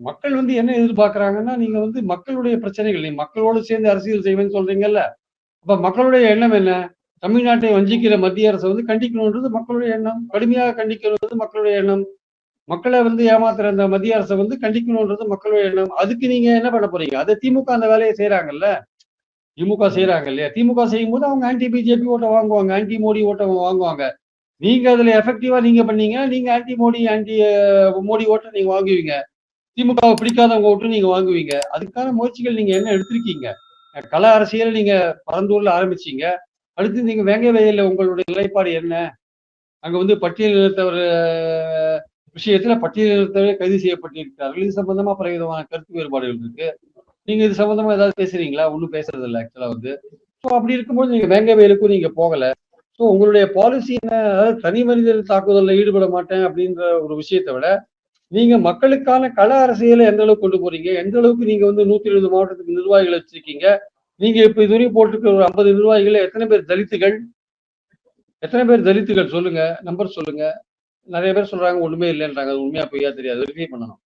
மக்கள் வந்து என்ன எதிர்பார்க்கறாங்கன்னா, நீங்க வந்து மக்களுடைய பிரச்சனைகள், நீங்க மக்களோடு சேர்ந்து அரசியல் செய்வேன்னு சொல்றீங்கல்ல. அப்ப மக்களுடைய எண்ணம் என்ன? தமிழ்நாட்டை வஞ்சிக்கிற மத்திய அரச வந்து கண்டிக்கணும்ன்றது மக்களுடைய எண்ணம். கடுமையாக கண்டிக்கிறது மக்களுடைய எண்ணம். மக்கள வந்து ஏமாத்துற அந்த மத்திய அரச வந்து கண்டிக்கணும்ன்றது மக்களுடைய எண்ணம். அதுக்கு நீங்க என்ன பண்ண போறீங்க? அத திமுக அந்த வேலைய செய்றாங்கல்ல. திமுக செய்றாங்க இல்லையா? திமுக செய்யும்போது அவங்க ஆன்டி பிஜேபி ஓட்ட வாங்குவாங்க. ஆன்டி மோடி ஓட்ட வாங்குவாங்க. நீங்க அதுல எஃபெக்டிவா நீங்க பண்ணீங்க. நீங்க ஆன்டி மோடி, ஆன்டி மோடி ஓட்ட நீங்க வாங்குவீங்க. திமுகவை பிடிக்காதவங்க ஓட்டு நீங்க வாங்குவீங்க. அதுக்கான முயற்சிகள் நீங்க என்ன எடுத்திருக்கீங்க? கள அரசியல் நீங்க பரந்தூர்ல ஆரம்பிச்சீங்க. அடுத்து நீங்க வேங்கை வயல்ல உங்களுடைய நிலைப்பாடு என்ன? அங்க வந்து பட்டியல் இனத்தவர் விஷயத்துல பட்டியல் இனத்தவரே கைது செய்யப்பட்டிருக்கிறார்கள். இது சம்பந்தமா பல விதமான கருத்து வேறுபாடுகள் இருக்கு. நீங்க இது சம்பந்தமா ஏதாவது பேசுறீங்களா? ஒண்ணும் பேசுறது இல்ல ஆக்சுவலா வந்து. ஸோ அப்படி இருக்கும்போது நீங்க வேங்கை வயலுக்கும் நீங்க போகல. ஸோ உங்களுடைய பாலிசி என்ன? அதாவது தனி மனிதர் தாக்குதல்ல ஈடுபட மாட்டேன் அப்படின்ற ஒரு விஷயத்தை விட நீங்க மக்களுக்கான கள அரசியலை எந்த அளவுக்கு கொண்டு போறீங்க? எந்த அளவுக்கு நீங்க வந்து 120 மாவட்டத்துக்கு நிர்வாகிகள் வச்சிருக்கீங்க? நீங்க இப்ப இதுவரையும் போட்டிருக்கிற ஒரு 50 நிர்வாகிகள் எத்தனை பேர் தலித்துகள்? எத்தனை பேர் தலித்துகள் சொல்லுங்க. நம்பர் சொல்லுங்க. நிறைய பேர் சொல்றாங்க ஒண்ணுமே இல்லைன்றாங்க. அது உண்மையா பொய்யா தெரியாது. வெரிஃபை பண்ணணும்.